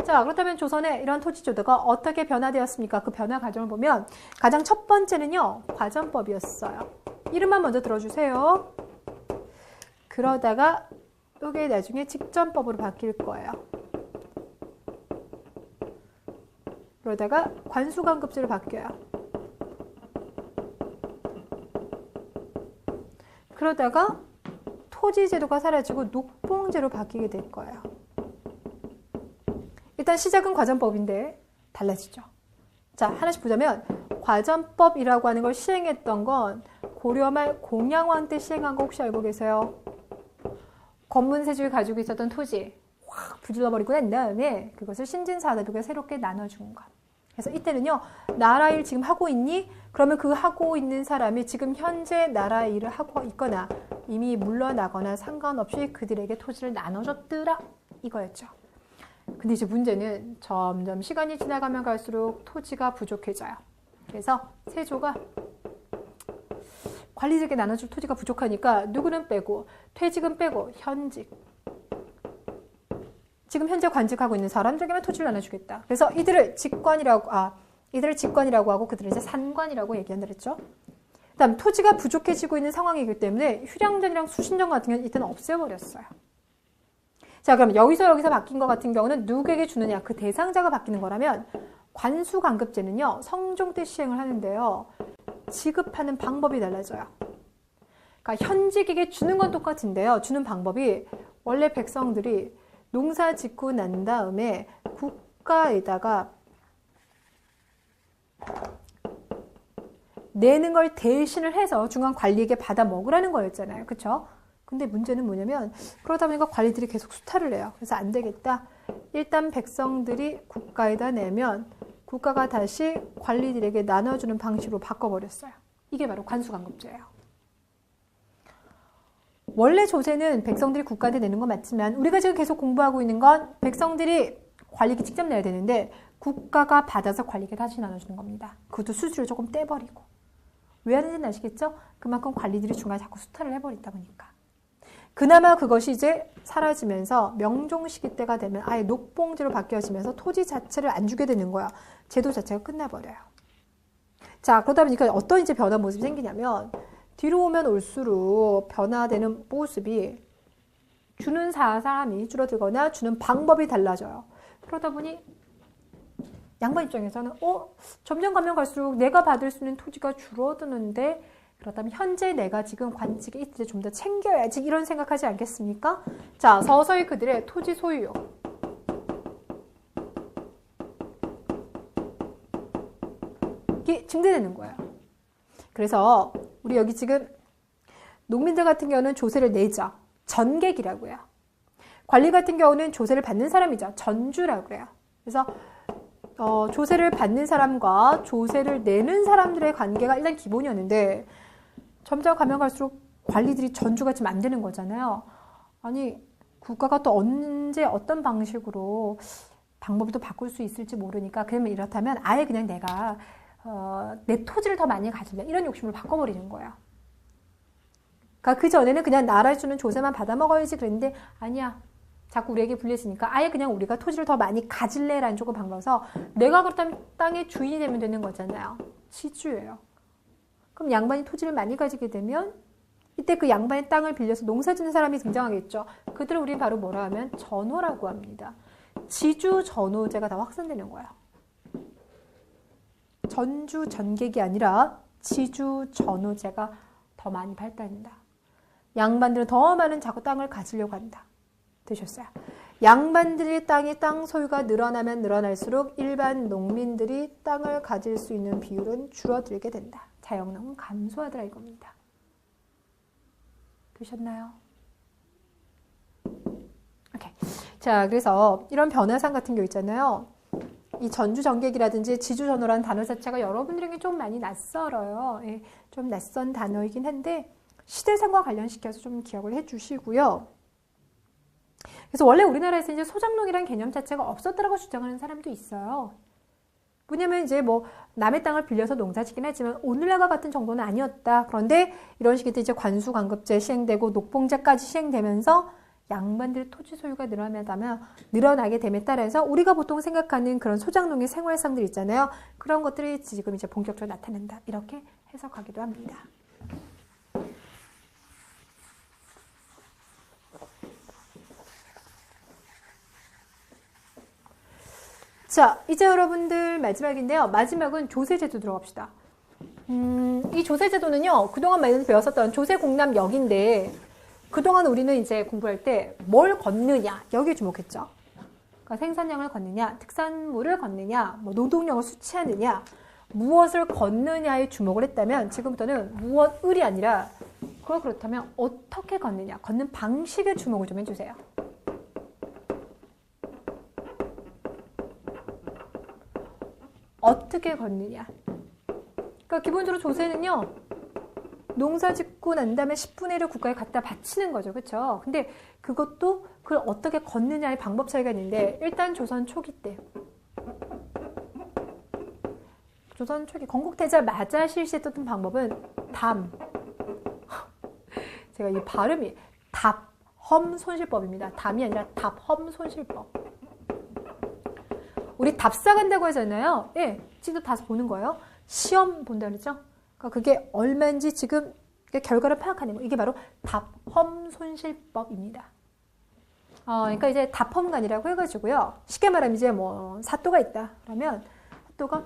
자, 그렇다면 조선의 이런 토지제도가 어떻게 변화되었습니까? 그 변화 과정을 보면 가장 첫 번째는요, 과전법이었어요. 이름만 먼저 들어주세요. 그러다가 이게 나중에 직전법으로 바뀔 거예요. 그러다가 관수관급제로 바뀌어요. 그러다가 토지제도가 사라지고 녹봉제로 바뀌게 될 거예요. 일단 시작은 과전법인데 달라지죠. 자, 하나씩 보자면 과전법이라고 하는 걸 시행했던 건 고려말 공양왕 때 시행한 거 혹시 알고 계세요? 권문세족이 가지고 있었던 토지 확 부질러버리고 난 다음에 그것을 신진사대부가 새롭게 나눠준 것. 그래서 이때는요, 나라 일 지금 하고 있니? 그러면 그 하고 있는 사람이 지금 현재 나라 일을 하고 있거나 이미 물러나거나 상관없이 그들에게 토지를 나눠줬더라. 이거였죠. 근데 이제 문제는 점점 시간이 지나가면 갈수록 토지가 부족해져요. 그래서 세조가 관리직에 나눠줄 토지가 부족하니까 누구는 빼고 퇴직은 빼고 현직, 지금 현재 관직하고 있는 사람들에게만 토지를 나눠주겠다. 그래서 이들을 직관이라고 하고 그들을 이제 산관이라고 얘기한다 그랬죠. 그다음 토지가 부족해지고 있는 상황이기 때문에 휴량전이랑 수신전 같은 경우는 이때는 없애버렸어요. 자, 그럼 여기서 바뀐 것 같은 경우는 누구에게 주느냐, 그 대상자가 바뀌는 거라면 관수관급제는요, 성종 때 시행을 하는데요, 지급하는 방법이 달라져요. 그러니까 현직에게 주는 건 똑같은데요, 주는 방법이 원래 백성들이 농사 짓고 난 다음에 국가에다가 내는 걸 대신을 해서 중간 관리에게 받아 먹으라는 거였잖아요. 그렇죠? 근데 문제는 뭐냐면 그러다 보니까 관리들이 계속 수탈을 해요. 그래서 안 되겠다. 일단 백성들이 국가에다 내면 국가가 다시 관리들에게 나눠주는 방식으로 바꿔버렸어요. 이게 바로 관수관급제예요. 원래 조세는 백성들이 국가한테 내는 건 맞지만 우리가 지금 계속 공부하고 있는 건 백성들이 관리에게 직접 내야 되는데 국가가 받아서 관리에게 다시 나눠주는 겁니다. 그것도 수수료를 조금 떼버리고. 왜 하는지는 아시겠죠? 그만큼 관리들이 중간에 자꾸 수탈을 해버리다 보니까. 그나마 그것이 이제 사라지면서 명종 시기 때가 되면 아예 녹봉제로 바뀌어지면서 토지 자체를 안 주게 되는 거야. 제도 자체가 끝나버려요. 자, 그러다 보니까 어떤 이제 변화 모습이 생기냐면 뒤로 오면 올수록 변화되는 모습이 주는 사람이 줄어들거나 주는 방법이 달라져요. 그러다 보니 양반 입장에서는 점점 가면 갈수록 내가 받을 수 있는 토지가 줄어드는데 그렇다면 현재 내가 지금 관직에 있을 때 좀 더 챙겨야지 이런 생각하지 않겠습니까? 자, 서서히 그들의 토지 소유욕 이게 증대되는 거예요. 그래서 우리 여기 지금 농민들 같은 경우는 조세를 내죠. 전객이라고 해요. 관리 같은 경우는 조세를 받는 사람이죠. 전주라고 해요. 그래서 조세를 받는 사람과 조세를 내는 사람들의 관계가 일단 기본이었는데 점점 가면 갈수록 관리들이 전주가 지금 안 되는 거잖아요. 아니 국가가 또 언제 어떤 방식으로 방법을 또 바꿀 수 있을지 모르니까 그러면 이렇다면 아예 그냥 내가 내 토지를 더 많이 가질래 이런 욕심을 바꿔버리는 거예요. 그러니까 그 전에는 그냥 나라 주는 조세만 받아먹어야지 그랬는데 아니야. 자꾸 우리에게 불리했으니까 아예 그냥 우리가 토지를 더 많이 가질래라는 쪽을 바꿔서 내가 그렇다면 땅의 주인이 되면 되는 거잖아요. 지주예요. 그럼 양반이 토지를 많이 가지게 되면 이때 그 양반의 땅을 빌려서 농사 짓는 사람이 등장하겠죠. 그들을 우리는 바로 뭐라 하면 전호라고 합니다. 지주 전호제가 다 확산되는 거예요. 전주 전객이 아니라 지주 전호제가 더 많이 발달한다. 양반들은 더 많은 자꾸 땅을 가지려고 한다. 되셨어요? 양반들의 땅 소유가 늘어나면 늘어날수록 일반 농민들이 땅을 가질 수 있는 비율은 줄어들게 된다. 자영농은 감소하더라 이겁니다. 그러셨나요? 오케이. 자, 그래서 이런 변화상 같은 경우 있잖아요. 이 전주 전객이라든지 지주 전호라는 단어 자체가 여러분들에게 좀 많이 낯설어요. 예, 좀 낯선 단어이긴 한데 시대상과 관련시켜서 좀 기억을 해주시고요. 그래서 원래 우리나라에서 이제 소작농이라는 개념 자체가 없었다라고 주장하는 사람도 있어요. 뭐냐면 이제 뭐 남의 땅을 빌려서 농사짓긴 하지만 오늘날과 같은 정도는 아니었다. 그런데 이런 식의 이제 관수관급제 시행되고 녹봉제까지 시행되면서 양반들의 토지 소유가 늘어나게 됨에 따라서 우리가 보통 생각하는 그런 소작농의 생활상들 있잖아요. 그런 것들이 지금 이제 본격적으로 나타난다. 이렇게 해석하기도 합니다. 자, 이제 여러분들 마지막인데요. 마지막은 조세제도 들어갑시다. 이 조세제도는요, 그동안 많이 배웠었던 조세공납역인데, 그동안 우리는 이제 공부할 때 뭘 걷느냐, 여기에 주목했죠. 그러니까 생산량을 걷느냐, 특산물을 걷느냐, 뭐 노동력을 수치하느냐, 무엇을 걷느냐에 주목을 했다면, 지금부터는 무엇을이 아니라 그렇다면 어떻게 걷느냐, 걷는 방식에 주목을 좀 해주세요. 어떻게 걷느냐. 그러니까 기본적으로 조세는요, 농사 짓고 난 다음에 10분의 1을 국가에 갖다 바치는 거죠. 그렇죠? 근데 그것도 그걸 어떻게 걷느냐의 방법 차이가 있는데, 일단 조선 초기 때, 조선 초기 건국되자마자 실시했던 방법은 담, 제가 이 발음이 답험 손실법입니다. 담이 아니라 답험 손실법. 우리 답사 간다고 하잖아요. 예, 지도 다시 보는 거예요. 시험 본다 그러죠. 그러니까 그게 얼마인지 지금 결과를 파악하는 거. 이게 바로 답험 손실법입니다. 그러니까 이제 답험관이라고 해가지고요. 쉽게 말하면 이제 뭐 사또가 있다. 그러면 사또가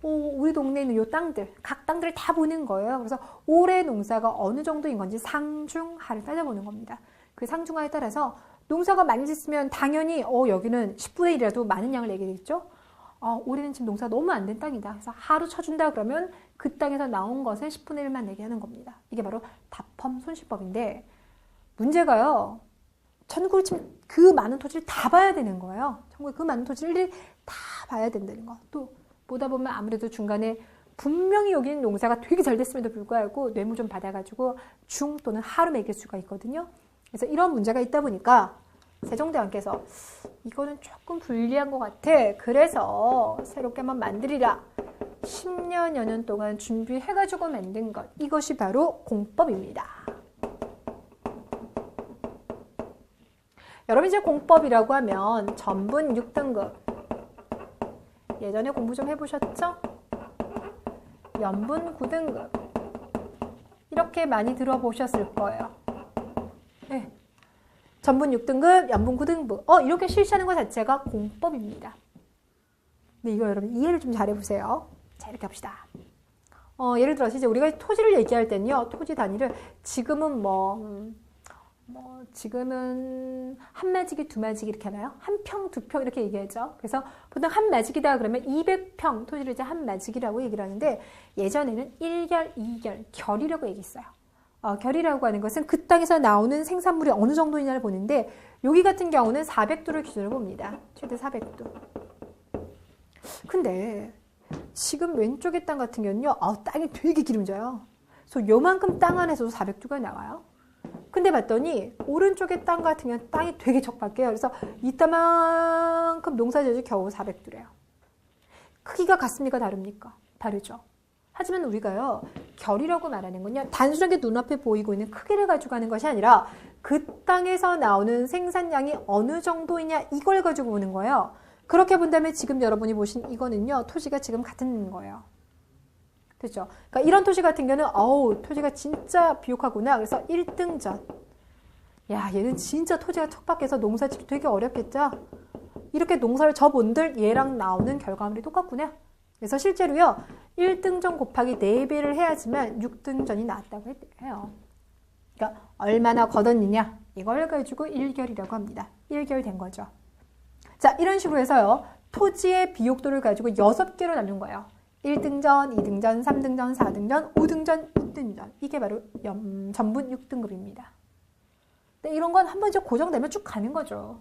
우리 동네에 있는 요 땅들, 각 땅들을 다 보는 거예요. 그래서 올해 농사가 어느 정도인 건지 상중하를 따져보는 겁니다. 그 상중하에 따라서 농사가 많이 짓으면 당연히 여기는 10분의 1이라도 많은 양을 내게 되겠죠. 올해는 지금 농사가 너무 안 된 땅이다. 그래서 하루 쳐준다 그러면 그 땅에서 나온 것의 10분의 1만 내게 하는 겁니다. 이게 바로 답험 손실법인데, 문제가요, 전국을 지금 그 많은 토지를 다 봐야 되는 거예요. 전국의 그 많은 토지를 다 봐야 된다는 거. 또 보다 보면 아무래도 중간에 분명히 여기는 농사가 되게 잘 됐음에도 불구하고 뇌물 좀 받아가지고 중 또는 하루 매길 수가 있거든요. 그래서 이런 문제가 있다 보니까 세종대왕께서 이거는 조금 불리한 것 같아. 그래서 새롭게 한번 만들이라. 10년여 년 동안 준비해가지고 만든 것. 이것이 바로 공법입니다. 여러분 이제 공법이라고 하면 전분 6등급. 예전에 공부 좀 해보셨죠? 연분 9등급. 이렇게 많이 들어보셨을 거예요. 네. 전분 6등급, 연분 9등급. 이렇게 실시하는 것 자체가 공법입니다. 근데 이거 여러분 이해를 좀 잘해보세요. 자, 이렇게 합시다. 예를 들어서 이제 우리가 토지를 얘기할 때는요, 토지 단위를 지금은 지금은 한 마지기, 두 마지기 이렇게 하나요? 한 평, 두 평 이렇게 얘기하죠. 그래서 보통 한 마지기다 그러면 200평 토지를 이제 한 마지기라고 얘기를 하는데, 예전에는 1결, 2결, 결이라고 얘기했어요. 결이라고 하는 것은 그 땅에서 나오는 생산물이 어느 정도이냐를 보는데, 여기 같은 경우는 400도를 기준으로 봅니다. 최대 400도. 근데 지금 왼쪽의 땅 같은 경우는요, 땅이 되게 기름져요. 그래서 요만큼 땅 안에서도 400도가 나와요. 근데 봤더니 오른쪽의 땅 같은 경우는 땅이 되게 척박해요. 그래서 이따만큼 농사지어도 겨우 400도래요. 크기가 같습니까? 다릅니까? 다르죠. 하지만 우리가요, 결이라고 말하는 건요, 단순하게 눈앞에 보이고 있는 크기를 가지고 하는 것이 아니라 그 땅에서 나오는 생산량이 어느 정도이냐, 이걸 가지고 보는 거예요. 그렇게 본다면 지금 여러분이 보신 이거는요, 토지가 지금 같은 거예요. 그렇죠? 그러니까 이런 토지 같은 경우는 토지가 진짜 비옥하구나. 그래서 1등전. 야, 얘는 진짜 토지가 척박해서 농사 짓기 되게 어렵겠죠? 이렇게 농사를 져본들 얘랑 나오는 결과물이 똑같구나. 그래서 실제로요, 1등전 곱하기 4배를 해야지만 6등전이 나왔다고 해요. 그러니까 얼마나 걷었느냐, 이걸 가지고 1결이라고 합니다. 1결 된 거죠. 자, 이런 식으로 해서요, 토지의 비옥도를 가지고 6개로 나눈 거예요. 1등전, 2등전, 3등전, 4등전, 5등전, 6등전. 이게 바로 전분 6등급입니다. 근데 이런 건 한 번 이제 고정되면 쭉 가는 거죠.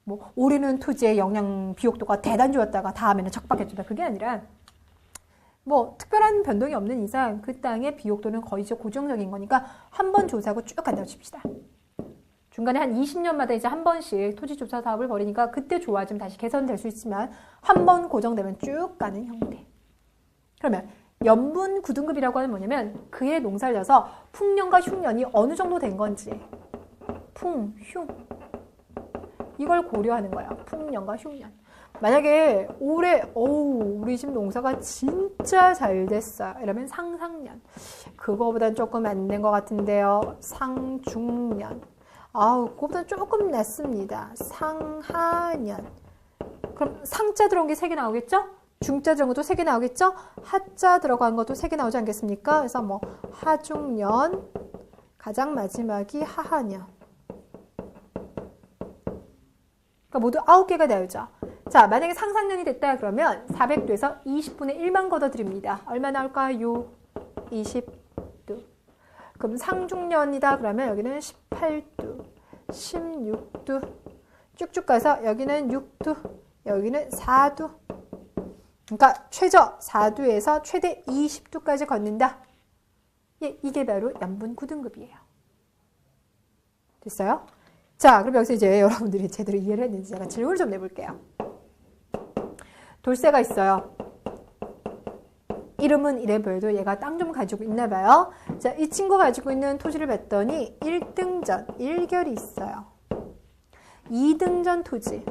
뭐 올해는 토지의 영양 비옥도가 대단 좋았다가 다음에는 척박해졌다. 그게 아니라 뭐 특별한 변동이 없는 이상 그 땅의 비옥도는 거의 이제 고정적인 거니까 한 번 조사하고 쭉 간다고 칩시다. 중간에 한 20년마다 이제 한 번씩 토지 조사 사업을 벌이니까 그때 좋아지면 다시 개선될 수 있지만 한 번 고정되면 쭉 가는 형태. 그러면 연분 9등급이라고 하는 뭐냐면 그의 농사를 져서 풍년과 흉년이 어느 정도 된 건지, 풍, 흉, 이걸 고려하는 거야. 풍년과 흉년. 만약에 올해 우리 집 농사가 진짜 잘 됐어 이러면 상상년. 그거보단 조금 안 된 것 같은데요. 상중년. 그거보다 조금 낫습니다. 상하년. 그럼 상자 들어온 게 3개 나오겠죠? 중자 들어간 것도 3개 나오겠죠? 하자 들어간 것도 3개 나오지 않겠습니까? 그래서 뭐 하중년, 가장 마지막이 하하년. 그러니까 모두 9개가 나오죠. 자, 만약에 상상년이 됐다 그러면 400도에서 20분의 1만 걷어드립니다. 얼마 나올까요? 20도. 그럼 상중년이다 그러면 여기는 18두, 16두 쭉쭉 가서 여기는 6두, 여기는 4두. 그러니까 최저 4두에서 최대 20두까지 걷는다. 예, 이게 바로 연분 9등급이에요. 됐어요? 자, 그럼 여기서 이제 여러분들이 제대로 이해를 했는지 제가 질문을 좀 내볼게요. 돌쇠가 있어요. 이름은 이래 보여도 얘가 땅 좀 가지고 있나 봐요. 자, 이 친구 가지고 있는 토지를 봤더니 1등전 1결이 있어요. 2등전 토지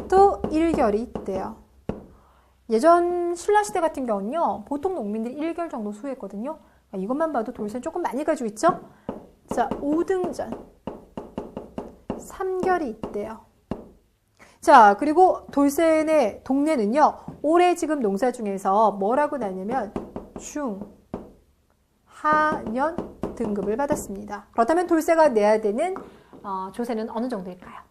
또 1결이 있대요. 예전 신라시대 같은 경우는요, 보통 농민들이 1결 정도 소유했거든요. 이것만 봐도 돌쇠는 조금 많이 가지고 있죠? 자, 5등전 3결이 있대요. 자, 그리고 돌쇠네 동네는요, 올해 지금 농사 중에서 뭐라고 나냐면 중, 하, 년 등급을 받았습니다. 그렇다면 돌쇠가 내야 되는 조세는 어느 정도일까요?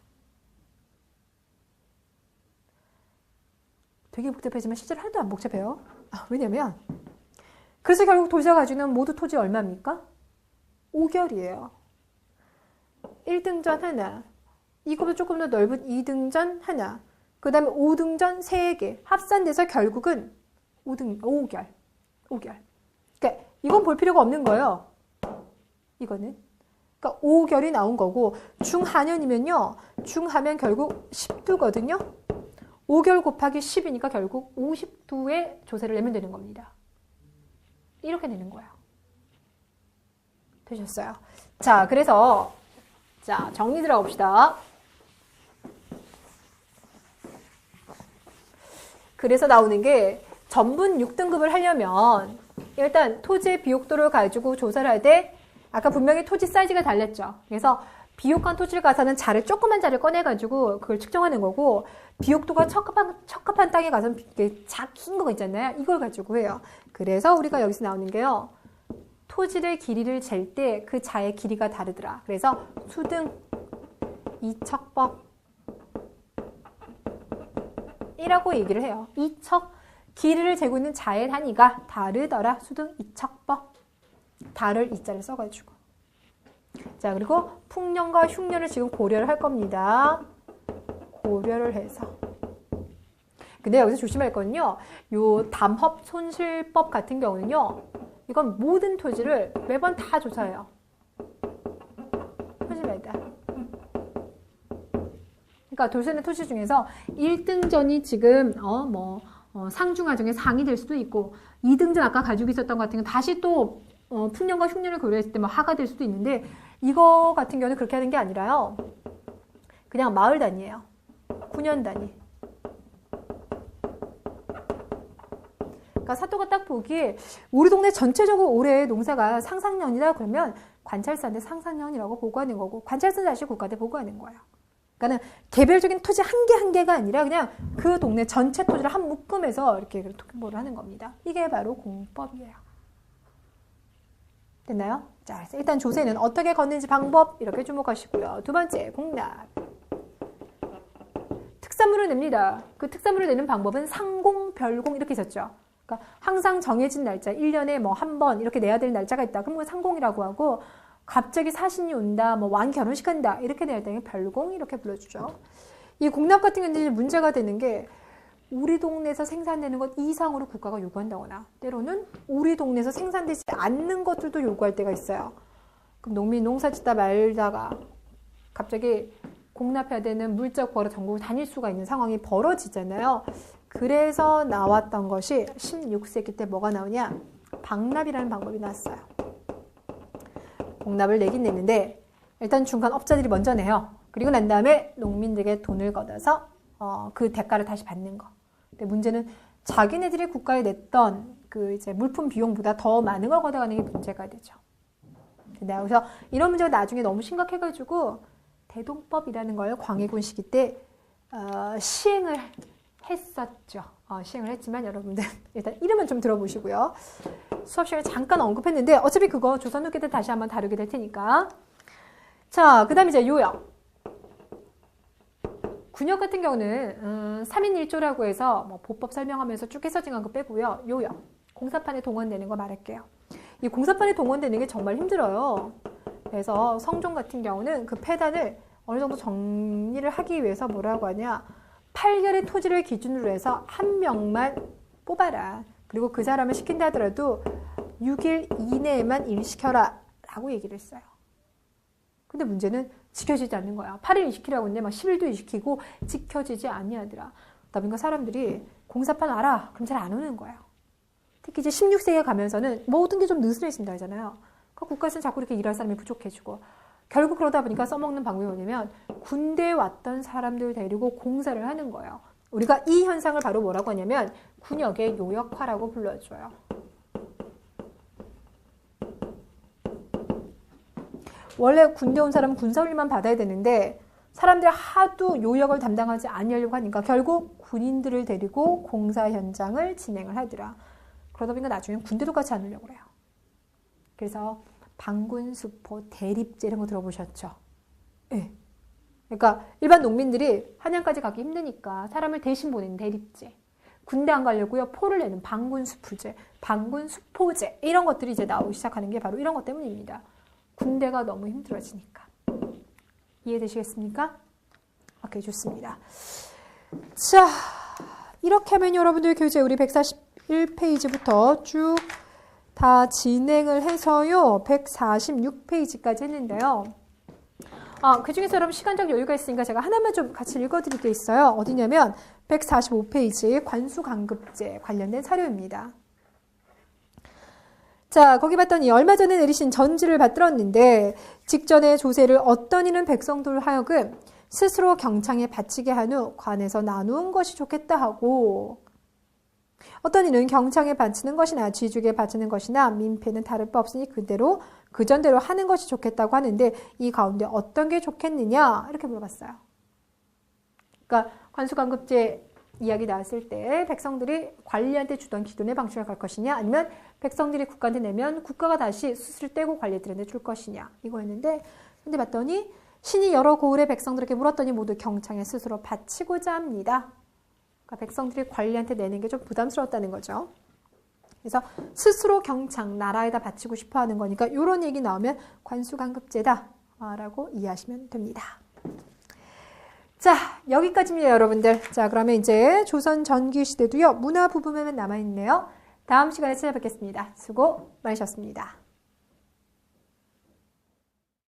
되게 복잡하지만 실제로 하나도 안 복잡해요. 왜냐면 그래서 결국 돌쇠가 가지고 있는 모두 토지 얼마입니까? 5결이에요. 1등전 하나, 이거보다 조금 더 넓은 2등전 하나, 그 다음에 5등전 3개 합산돼서 결국은 5결. 그러니까 이건 볼 필요가 없는 거예요. 이거는. 그러니까 5결이 나온 거고, 중하년이면요, 중하면 결국 10두거든요. 5결 곱하기 10이니까 결국 50두의 조세를 내면 되는 겁니다. 이렇게 내는 거예요. 되셨어요? 자, 그래서 자, 정리 들어가 봅시다. 그래서 나오는 게 전분 6등급을 하려면 일단 토지의 비옥도를 가지고 조사를 할 때 아까 분명히 토지 사이즈가 달랐죠. 그래서 비옥한 토지를 가서는 조그만 자를 꺼내가지고 그걸 측정하는 거고, 비옥도가 적합한 땅에 가서는 이렇게 긴 거 있잖아요. 이걸 가지고 해요. 그래서 우리가 여기서 나오는 게요, 토지의 길이를 잴 때 그 자의 길이가 다르더라. 그래서 수등 이척법 이라고 얘기를 해요. 이척, 길이를 재고 있는 자의 단위가 다르더라. 수등 이척법. 다를 이자를 써가지고. 자, 그리고 풍년과 흉년을 지금 고려를 할 겁니다. 고려를 해서. 근데 여기서 조심할 건요, 요 담합 손실법 같은 경우는요, 이건 모든 토지를 매번 다 조사해요. 토지마다. 그러니까 돌쇠는 토지 중에서 1등전이 지금 상중하 중에 상이 될 수도 있고, 2등전 아까 가지고 있었던 것 같은 경우는 다시 또 풍년과 흉년을 고려했을 때 하가 될 수도 있는데, 이거 같은 경우는 그렇게 하는 게 아니라요, 그냥 마을 단위예요. 9년 단위. 그러니까 사또가 딱 보기에 우리 동네 전체적으로 올해 농사가 상상년이다 그러면 관찰사인데 상상년이라고 보고하는 거고, 관찰사 다시 국가대 보고하는 거예요. 그러니까 개별적인 토지 한 개 한 개가 아니라 그냥 그 동네 전체 토지를 한 묶음에서 이렇게 통보를 하는 겁니다. 이게 바로 공법이에요. 됐나요? 자, 일단 조세는 어떻게 걷는지 방법 이렇게 주목하시고요. 두 번째, 공납. 특산물을 냅니다. 그 특산물을 내는 방법은 상공, 별공 이렇게 있었죠. 그러니까 항상 정해진 날짜, 1년에 한 번 이렇게 내야 될 날짜가 있다. 그럼 그걸 상공이라고 하고, 갑자기 사신이 온다, 왕 결혼식 한다 이렇게 낼 때는 별공 이렇게 불러주죠. 이 공납 같은 경우는 문제가 되는 게, 우리 동네에서 생산되는 것 이상으로 국가가 요구한다거나, 때로는 우리 동네에서 생산되지 않는 것들도 요구할 때가 있어요. 그럼 농민 농사 짓다 말다가 갑자기 공납해야 되는 물자 구하러 전국을 다닐 수가 있는 상황이 벌어지잖아요. 그래서 나왔던 것이 16세기 때 뭐가 나오냐? 방납이라는 방법이 나왔어요. 공납을 내긴 냈는데 일단 중간 업자들이 먼저 내요. 그리고 난 다음에 농민들에게 돈을 걷어서 그 대가를 다시 받는 거. 근데 문제는 자기네들이 국가에 냈던 그 이제 물품 비용보다 더 많은 걸 걷어가는 게 문제가 되죠. 그래서 이런 문제가 나중에 너무 심각해가지고 대동법이라는 걸 광해군 시기 때 시행을 했었죠. 시행을 했지만 여러분들 일단 이름은 좀 들어보시고요. 수업 시간에 잠깐 언급했는데 어차피 그거 조선 후기 때 다시 한번 다루게 될 테니까. 자, 그 다음에 이제 요역. 군역 같은 경우는 3인 1조라고 해서 보법 설명하면서 쭉 해서 진한 거 빼고요. 요역. 공사판에 동원되는 거 말할게요. 이 공사판에 동원되는 게 정말 힘들어요. 그래서 성종 같은 경우는 그 폐단을 어느 정도 정리를 하기 위해서 뭐라고 하냐, 8결의 토지를 기준으로 해서 한 명만 뽑아라. 그리고 그 사람을 시킨다 하더라도 6일 이내에만 일시켜라 라고 얘기를 했어요. 근데 문제는 지켜지지 않는 거야. 8일 일시키라고 했는데 막 10일도 일시키고 지켜지지 아니하더라. 그러다 보니까 사람들이 공사판 알아? 그럼 잘 안 오는 거예요. 특히 이제 16세기에 가면서는 모든 게 좀 느슨해진다 하잖아요. 그 국가에서는 자꾸 이렇게 일할 사람이 부족해지고, 결국 그러다 보니까 써먹는 방법이 뭐냐면 군대에 왔던 사람들 데리고 공사를 하는 거예요. 우리가 이 현상을 바로 뭐라고 하냐면 군역의 요역화라고 불러줘요. 원래 군대 온 사람은 군사훈련만 받아야 되는데 사람들이 하도 요역을 담당하지 아니하려고 하니까 결국 군인들을 데리고 공사 현장을 진행을 하더라. 그러다 보니까 나중에 군대도 같이 안 오려고 그래요. 그래서 방군수포 대립제 이런 거 들어보셨죠? 네. 그러니까 일반 농민들이 한양까지 가기 힘드니까 사람을 대신 보내는 대립제. 군대 안 가려고요. 포를 내는 방군수포제, 방군수포제 이런 것들이 이제 나오기 시작하는 게 바로 이런 것 때문입니다. 군대가 너무 힘들어지니까. 이해되시겠습니까? 오케이, 좋습니다. 자, 이렇게 하면 여러분들 교재 우리 141페이지부터 쭉 다 진행을 해서요. 146페이지까지 했는데요. 그 중에서 여러분 시간적 여유가 있으니까 제가 하나만 좀 같이 읽어드릴 게 있어요. 어디냐면 145페이지 관수강급제 관련된 사료입니다. 자, 거기 봤더니 얼마 전에 내리신 전지를 받들었는데 직전에 조세를 어떤 이는 백성들 하여금 스스로 경창에 바치게 한 후 관에서 나누는 것이 좋겠다 하고, 어떤 이는 경창에 바치는 것이나 쥐죽에 바치는 것이나 민폐는 다를 바 없으니 그대로 그전대로 하는 것이 좋겠다고 하는데 이 가운데 어떤 게 좋겠느냐 이렇게 물어봤어요. 그러니까 관수강급제 이야기 나왔을 때 백성들이 관리한테 주던 기존의 방식을 갈 것이냐, 아니면 백성들이 국가한테 내면 국가가 다시 수수를 떼고 관리들한테 줄 것이냐 이거였는데, 근데 봤더니 신이 여러 고을의 백성들에게 물었더니 모두 경창에 스스로 바치고자 합니다. 그러니까 백성들이 관리한테 내는 게 좀 부담스러웠다는 거죠. 그래서 스스로 경창, 나라에다 바치고 싶어 하는 거니까 이런 얘기 나오면 관수강급제다 라고 이해하시면 됩니다. 자, 여기까지입니다, 여러분들. 자, 그러면 이제 조선 전기 시대도요, 문화 부분만 남아있네요. 다음 시간에 찾아뵙겠습니다. 수고 많으셨습니다.